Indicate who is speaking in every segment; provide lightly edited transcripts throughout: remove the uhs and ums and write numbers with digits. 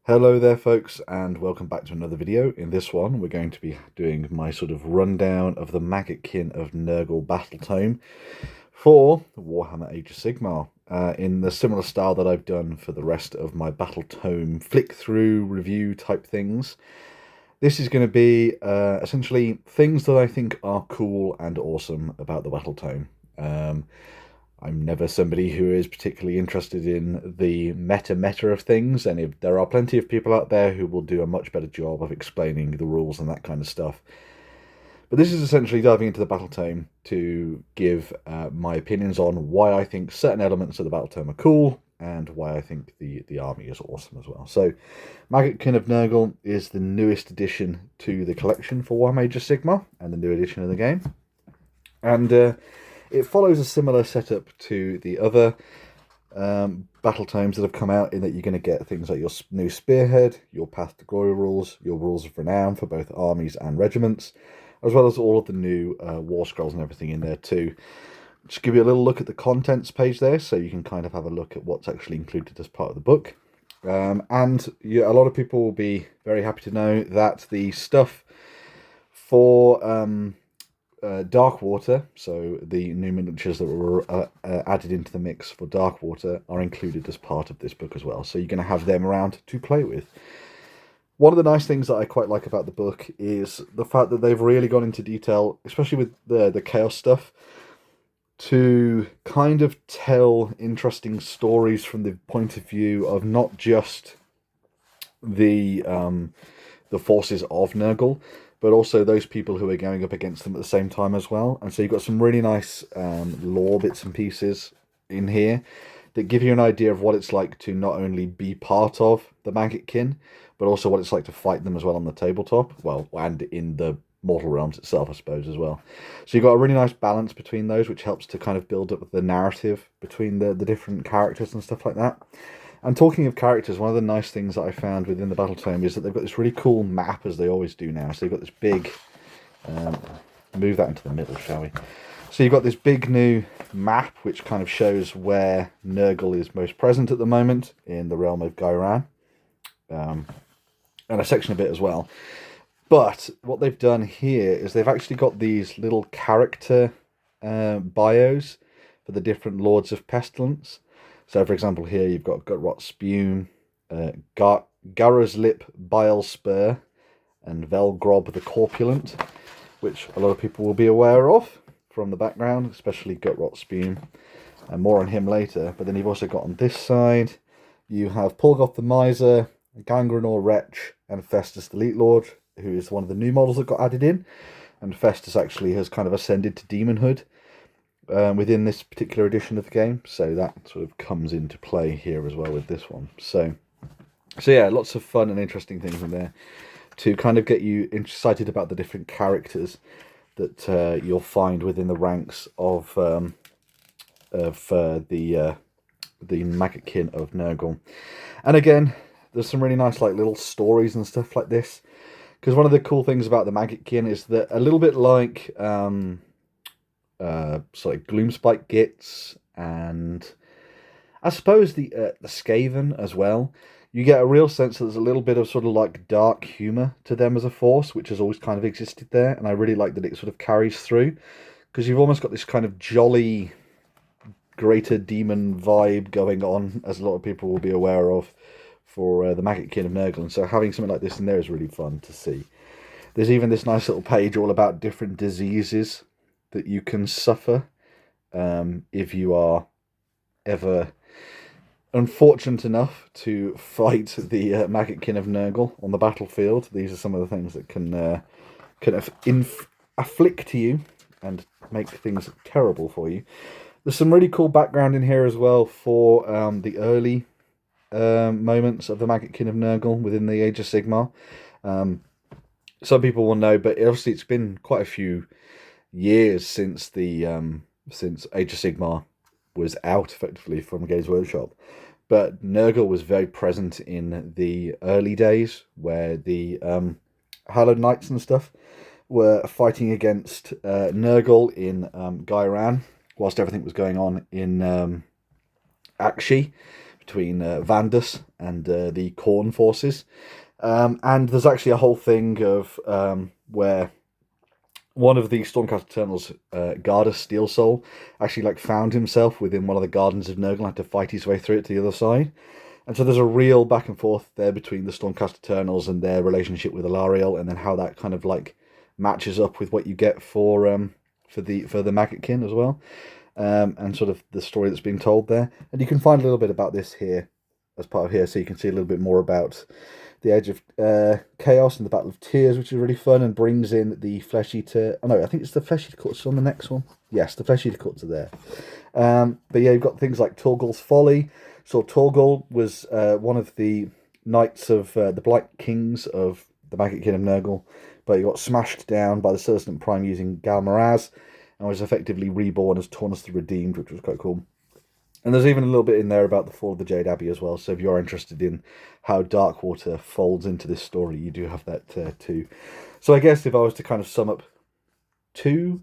Speaker 1: Hello there folks, and welcome back to another video. In this one we're going to be doing my sort of rundown of the Maggotkin of Nurgle Battletome for Warhammer Age of Sigmar, in the similar style that I've done for the rest of my Battletome flick-through review type things. This is going to be essentially things that I think are cool and awesome about the Battletome. I'm never somebody who is particularly interested in the meta of things, and if there are plenty of people out there who will do a much better job of explaining the rules and that kind of stuff. But this is essentially diving into the Battletome to give my opinions on why I think certain elements of the Battletome are cool, and why I think the army is awesome as well. So, Maggotkin of Nurgle is the newest addition to the collection for Warhammer Age of Sigmar, and the new edition of the game. And it follows a similar setup to the other Battletomes that have come out, in that you're going to get things like your new Spearhead, your Path to Glory rules, your rules of renown for both armies and regiments, as well as all of the new war scrolls and everything in there too. Just give you a little look at the contents page there, so you can kind of have a look at what's actually included as part of the book. And a lot of people will be very happy to know that the stuff for Darkwater, so the new miniatures that were added into the mix for Darkwater, are included as part of this book as well. So you're going to have them around to play with. One of the nice things that I quite like about the book is the fact that they've really gone into detail, especially with the Chaos stuff, to kind of tell interesting stories from the point of view of not just the forces of Nurgle, but also those people who are going up against them at the same time as well. And so you've got some really nice lore bits and pieces in here that give you an idea of what it's like to not only be part of the Maggotkin, but also what it's like to fight them as well on the tabletop, well, and in the Mortal Realms itself, I suppose, as well. So you've got a really nice balance between those, which helps to kind of build up the narrative between the different characters and stuff like that. And talking of characters, one of the nice things that I found within the Battletome is that they've got this really cool map, as they always do now. So you've got this big... move that into the middle, shall we? So you've got this big new map, which kind of shows where Nurgle is most present at the moment in the realm of Gairan. And a section of it as well. But what they've done here is they've actually got these little character bios for the different Lords of Pestilence. So, for example, here you've got Gutrot Spume, Gara's Lip Bile Spur, and Velgrob the Corpulent, which a lot of people will be aware of from the background, especially Gutrot Spume, and more on him later. But then you've also got on this side, you have Pulgoth the Miser, Gangrenor Wretch, and Festus the Leet Lord, who is one of the new models that got added in. And Festus actually has kind of ascended to demonhood within this particular edition of the game, so that sort of comes into play here as well with this one. So yeah, lots of fun and interesting things in there to kind of get you excited about the different characters that you'll find within the ranks of the Maggotkin of Nurgle. And again, there's some really nice like little stories and stuff like this, because one of the cool things about the Maggotkin is that, a little bit like sort of Gloomspike Gits, and I suppose the Skaven as well, you get a real sense that there's a little bit of sort of like dark humour to them as a force, which has always kind of existed there, and I really like that it sort of carries through, because you've almost got this kind of jolly greater demon vibe going on, as a lot of people will be aware of, for the Maggotkin of Nurgle, and so having something like this in there is really fun to see. There's even this nice little page all about different diseases that you can suffer if you are ever unfortunate enough to fight the Maggotkin of Nurgle on the battlefield. These are some of the things that can afflict you and make things terrible for you. There's some really cool background in here as well for the early moments of the Maggotkin of Nurgle within the Age of Sigmar. Some people will know, but obviously it's been quite a few years since since Age of Sigmar was out effectively from Games Workshop, but Nurgle was very present in the early days, where the Hallowed Knights and stuff were fighting against Nurgle in Gairan, whilst everything was going on in Akshi, between Vandus and the Khorne forces. And there's actually a whole thing of where one of the Stormcast Eternals, Gardas Steelsoul, actually like found himself within one of the Gardens of Nurgle and had to fight his way through it to the other side. And so there's a real back and forth there between the Stormcast Eternals and their relationship with Alariel, and then how that kind of like matches up with what you get for the Maggotkin as well, and sort of the story that's being told there. And you can find a little bit about this here as part of here, so you can see a little bit more about the Age of Chaos and the Battle of Tears, which is really fun and brings in the Flesh Eater. Oh no, I think it's the Flesh Eater Cuts on the next one. Yes, the Flesh Eater Cuts are there. But yeah, you've got things like Torgal's Folly. So Torgal was one of the knights of the Blight Kings of the Maggotkin of Nurgle, but he got smashed down by the Celestant Prime using Galmaraz and was effectively reborn as Taunus the Redeemed, which was quite cool. And there's even a little bit in there about the fall of the Jade Abbey as well, so if you're interested in how Darkwater folds into this story, you do have that too. So I guess if I was to kind of sum up two,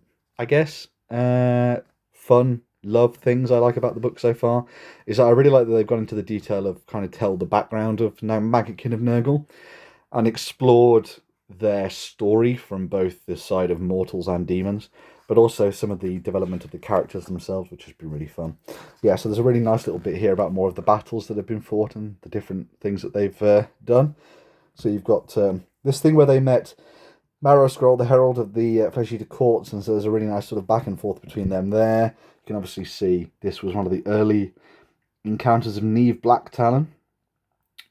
Speaker 1: fun, love things I like about the book so far, is that I really like that they've gone into the detail of kind of tell the background of Maggotkin of Nurgle and explored their story from both the side of mortals and demons, but also some of the development of the characters themselves, which has been really fun. Yeah, so there's a really nice little bit here about more of the battles that have been fought and the different things that they've done. So you've got this thing where they met Marrow Scroll, the Herald of the Flesh Eater Courts, and so there's a really nice sort of back and forth between them there. You can obviously see this was one of the early encounters of Neve Blacktalon,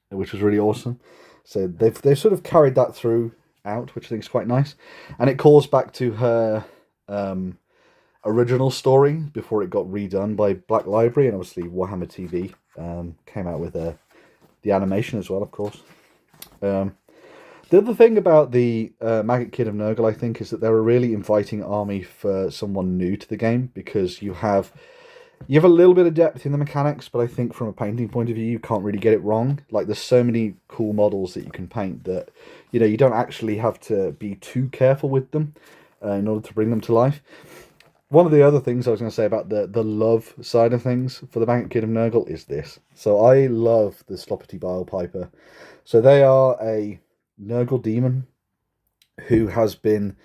Speaker 1: which was really awesome. So they've sort of carried that throughout, which I think is quite nice. And it calls back to her original story before it got redone by Black Library, and obviously Warhammer TV came out with the animation as well, of course. The other thing about the Maggotkin of Nurgle, I think, is that they're a really inviting army for someone new to the game, because you have a little bit of depth in the mechanics, but I think from a painting point of view, you can't really get it wrong. Like, there's so many cool models that you can paint that, you don't actually have to be too careful with them in order to bring them to life. One of the other things I was going to say about the love side of things for the Maggotkin of Nurgle is this. So I love the Sloppity Bile Piper. So they are a Nurgle demon who has been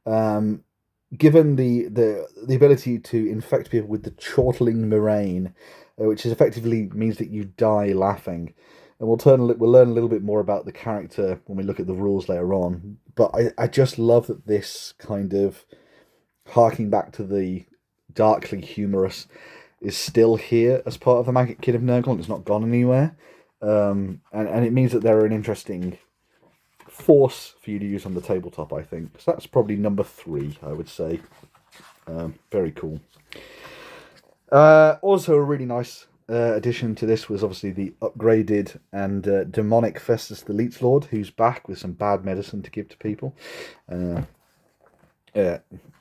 Speaker 1: given the ability to infect people with the chortling murrain, which is effectively means that you die laughing. And we'll learn a little bit more about the character when we look at the rules later on. But I just love that this kind of harking back to the darkly humorous is still here as part of the Maggotkin of Nurgle, and it's not gone anywhere. And it means that they're an interesting force for you to use on the tabletop, I think. So that's probably number 3, I would say. Very cool. Also, a really nice addition to this was obviously the upgraded and demonic Festus the Leech Lord, who's back with some bad medicine to give to people.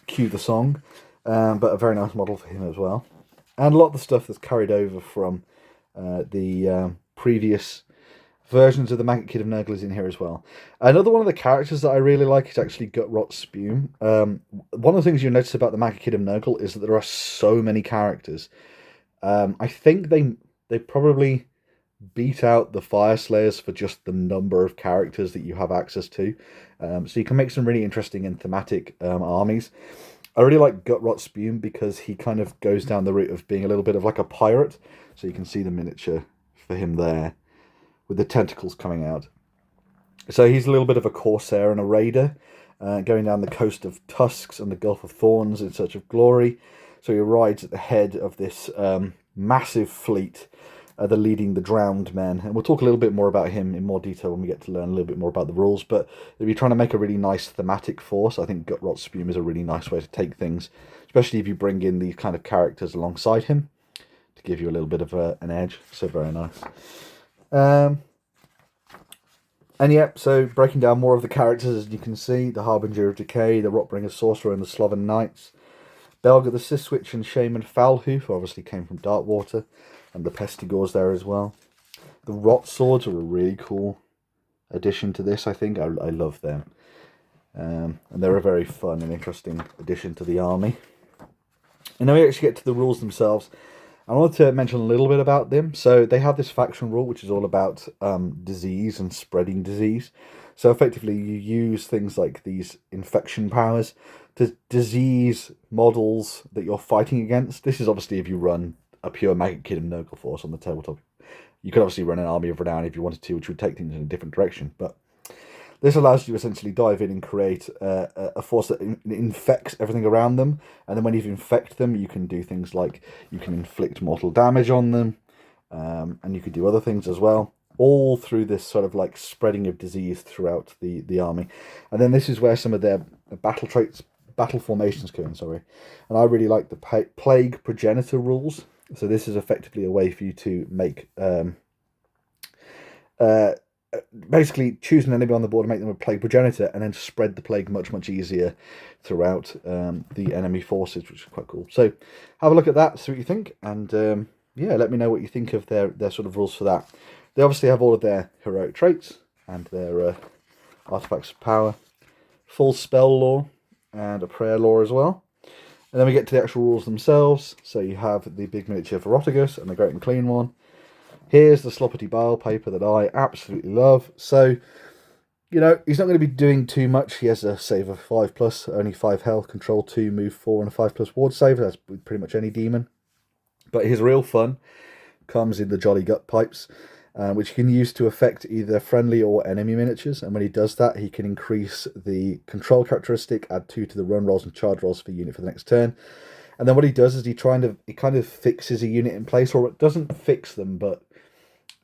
Speaker 1: Cue the song. But a very nice model for him as well. And a lot of the stuff that's carried over from the previous versions of the Maggotkin of Nurgle is in here as well. Another one of the characters that I really like is actually Gutrot Spume. One of the things you'll notice about the Maggotkin of Nurgle is that there are so many characters. I think they probably beat out the Fire Slayers for just the number of characters that you have access to. So you can make some really interesting and thematic armies. I really like Gutrot Spume because he kind of goes down the route of being a little bit of like a pirate. So you can see the miniature for him there, with the tentacles coming out. So he's a little bit of a corsair and a raider, going down the coast of Tusks and the Gulf of Thorns in search of glory. So he rides at the head of this massive fleet, the leading the drowned men. And we'll talk a little bit more about him in more detail when we get to learn a little bit more about the rules. But if you're trying to make a really nice thematic force, I think Gutrot Spume is a really nice way to take things, especially if you bring in these kind of characters alongside him to give you a little bit of an edge. So very nice. And yeah, so breaking down more of the characters, as you can see, the Harbinger of Decay, the Rotbringer Sorcerer and the Sloven Knights, Belga the Siswitch and Shaman Foulhoof, who obviously came from Darkwater, and the Pestigors there as well. The Rot Swords are a really cool addition to this, I think. I love them. And they're a very fun and interesting addition to the army. And now we actually get to the rules themselves. I wanted to mention a little bit about them. So they have this faction rule, which is all about disease and spreading disease. So effectively, you use things like these infection powers to disease models that you're fighting against. This is obviously if you run a pure Maggotkin of Nurgle force on the tabletop. You could obviously run an army of renown if you wanted to, which would take things in a different direction. But this allows you to essentially dive in and create a force that infects everything around them. And then when you've infected them, you can do things like you can inflict mortal damage on them. And you could do other things as well. All through this sort of like spreading of disease throughout the army. And then this is where some of their battle traits, battle formations come in, sorry. And I really like the plague progenitor rules. So this is effectively a way for you to make... basically choose an enemy on the board and make them a plague progenitor, and then spread the plague much easier throughout the enemy forces, which is quite cool. So have a look at that, see what you think, and yeah, let me know what you think of their sort of rules for that. They obviously have all of their heroic traits and their artifacts of power, full spell lore, and a prayer lore as well. And then we get to the actual rules themselves. So you have the big miniature for Rotigus and the Great and Clean one. Here's the sloppity bile paper that I absolutely love. So, you know, he's not going to be doing too much. He has a save of 5+, only 5 health, control 2, move 4, and a 5+ ward save. That's pretty much any demon. But his real fun comes in the Jolly Gut Pipes, which you can use to affect either friendly or enemy miniatures. And when he does that, he can increase the control characteristic, add 2 to the run rolls and charge rolls for the unit for the next turn. And then what he does is he kind of fixes a unit in place, or it doesn't fix them, but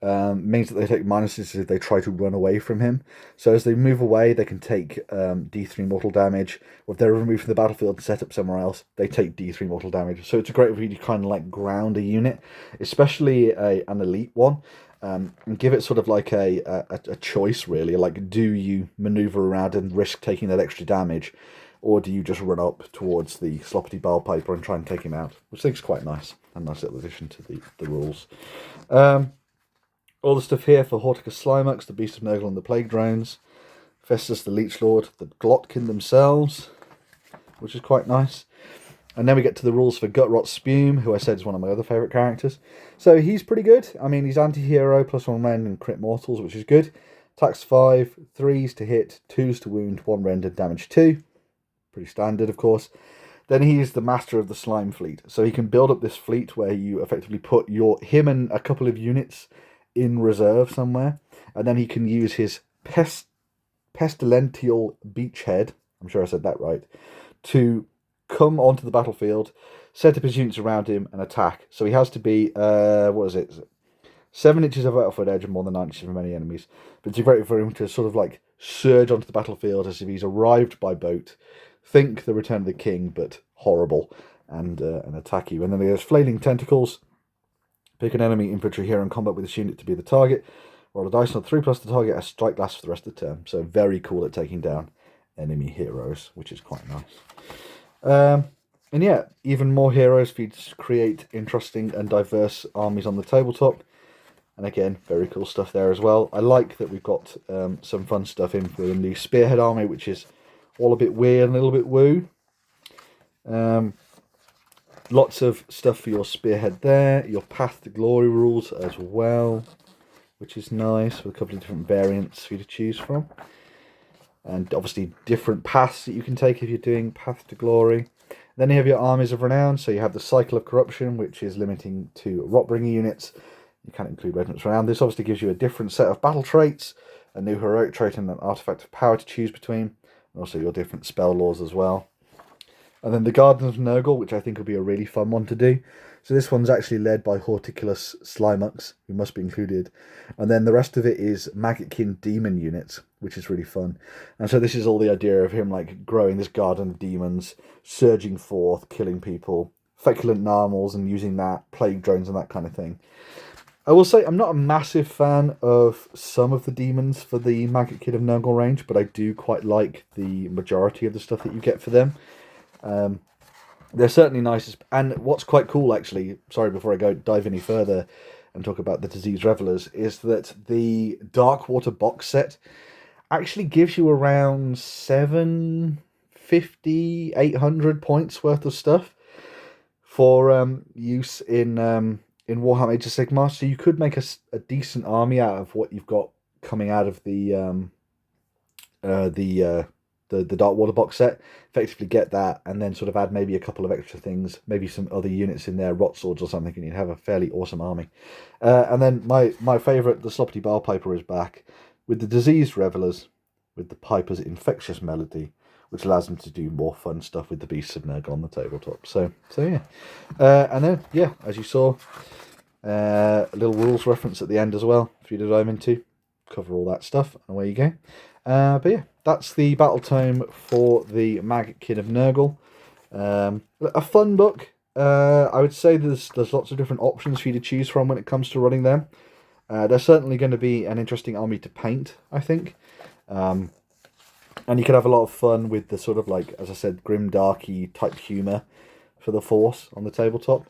Speaker 1: means that they take minuses if they try to run away from him. So as they move away, they can take D3 mortal damage. Or if they're removed from the battlefield and set up somewhere else, they take D3 mortal damage. So it's a great way to kind of like ground a unit, especially an elite one, and give it sort of like a choice, really. Like, do you maneuver around and risk taking that extra damage, or do you just run up towards the sloppity bile piper and try and take him out? Which I think is quite nice. A nice little addition to the rules. All the stuff here for Horticus Slimux, the Beast of Nurgle and the Plague Drones, Festus the Leech Lord, the Glotkin themselves, which is quite nice. And then we get to the rules for Gutrot Spume, who I said is one of my other favourite characters. So he's pretty good. I mean, he's anti-hero, +1 rend and crit mortals, which is good. Attacks 5, 3s to hit, 2s to wound, 1 rend and damage 2. Pretty standard, of course. Then he is the master of the slime fleet. So he can build up this fleet where you effectively put him and a couple of units in reserve somewhere, and then he can use his pestilential beachhead, I'm sure I said that right, to come onto the battlefield, set up his units around him and attack. So he has to be 7 inches of battlefield edge and more than 9 inches from any enemies. But it's great for him to sort of like surge onto the battlefield as if he's arrived by boat, think the Return of the King but horrible, and attack you. And then there's flailing tentacles. Pick an enemy infantry hero in combat with this unit to be the target. Roll a dice on 3+ the target as strike lasts for the rest of the turn. So very cool at taking down enemy heroes, which is quite nice. And yeah, even more heroes for you to create interesting and diverse armies on the tabletop. And again, very cool stuff there as well. I like that we've got some fun stuff in for the new Spearhead army, which is all a bit weird and a little bit woo. Lots of stuff for your Spearhead there. Your Path to Glory rules as well, which is nice, with a couple of different variants for you to choose from. And obviously different paths that you can take if you're doing Path to Glory. Then you have your Armies of Renown. So you have the Cycle of Corruption, which is limiting to Rotbringer units. You can't include Regiments of Renown. This obviously gives you a different set of battle traits, a new heroic trait and an artifact of power to choose between. And also your different spell laws as well. And then the Garden of Nurgle, which I think will be a really fun one to do. So this one's actually led by Horticulus Slimux, who must be included. And then the rest of it is Maggotkin demon units, which is really fun. And so this is all the idea of him like growing this garden of demons, surging forth, killing people, feculent narmals and using that, plague drones and that kind of thing. I will say I'm not a massive fan of some of the demons for the Maggotkin of Nurgle range, but I do quite like the majority of the stuff that you get for them. They're certainly nice, and what's quite cool actually, sorry before I dive any further and talk about the Disease Revelers, is that the Darkwater box set actually gives you around 750, 800 points worth of stuff for use in Warhammer Age of Sigmar. So you could make a decent army out of what you've got coming out of the Dark Water box set. Effectively get that, and then sort of add maybe a couple of extra things, maybe some other units in there, rot swords or something, and you'd have a fairly awesome army. And then my favourite, the Sloppity Piper, is back with the Diseased Revelers, with the Piper's infectious melody, which allows them to do more fun stuff with the Beasts of Nurgle on the tabletop. So yeah. And then, yeah, as you saw, a little rules reference at the end as well, for you to dive into. Cover all that stuff, and away you go. But yeah, that's the Battletome for the Maggotkin of Nurgle. A fun book. I would say there's lots of different options for you to choose from when it comes to running them. They're certainly going to be an interesting army to paint, I think. And you can have a lot of fun with the sort of, like, as I said, grim, darky type humour for the Force on the tabletop.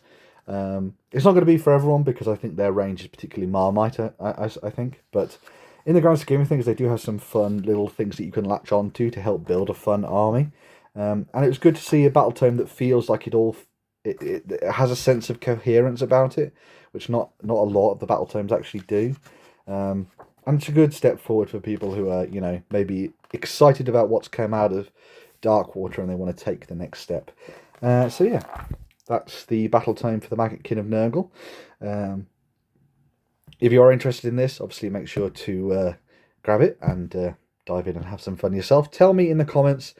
Speaker 1: It's not going to be for everyone, because I think their range is particularly Marmite, I think. But in the grand scheme of things, they do have some fun little things that you can latch on to help build a fun army. And it was good to see a Battletome that feels like it has a sense of coherence about it, which not a lot of the Battletomes actually do. And it's a good step forward for people who are, maybe excited about what's come out of Darkwater and they want to take the next step. So yeah, that's the Battletome for the Maggotkin of Nurgle. If you are interested in this, obviously make sure to grab it and dive in and have some fun yourself. Tell me in the comments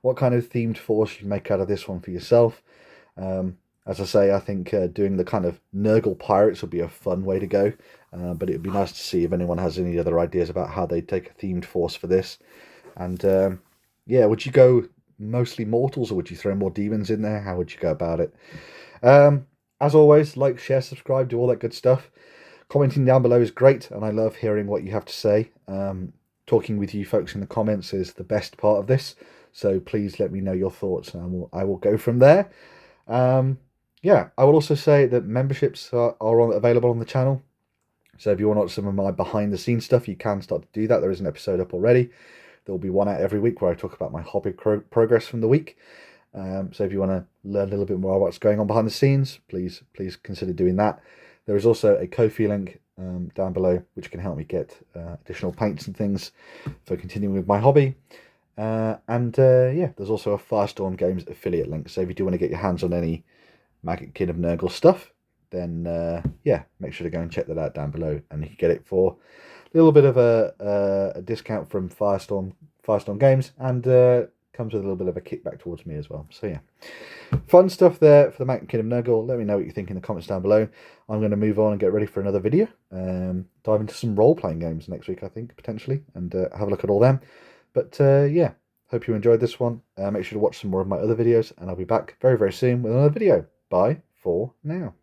Speaker 1: what kind of themed force you make out of this one for yourself. As I say, I think doing the kind of Nurgle pirates would be a fun way to go. But it would be nice to see if anyone has any other ideas about how they'd take a themed force for this. And yeah, would you go mostly mortals, or would you throw more demons in there? How would you go about it? As always, like, share, subscribe, do all that good stuff. Commenting down below is great, and I love hearing what you have to say. Talking with you folks in the comments is the best part of this, so please let me know your thoughts, and I will go from there. Yeah, I will also say that memberships are available on the channel, so if you want to watch some of my behind-the-scenes stuff, you can start to do that. There is an episode up already. There will be one out every week where I talk about my hobby progress from the week. So if you want to learn a little bit more about what's going on behind the scenes, please consider doing that. There is also a Ko-fi link down below, which can help me get additional paints and things for continuing with my hobby. Yeah, there's also a Firestorm Games affiliate link. So if you do want to get your hands on any Maggotkin of Nurgle stuff, then yeah, make sure to go and check that out down below, and you can get it for a little bit of a discount from Firestorm Games, and comes with a little bit of a kickback towards me as well. So yeah, fun stuff there for the Maggotkin of Nurgle. Let me know what you think in the comments down below. I'm going to move on and get ready for another video. Dive into some role-playing games next week, I think, potentially, and have a look at all them. But yeah, hope you enjoyed this one. Make sure to watch some more of my other videos, and I'll be back very, very soon with another video. Bye for now.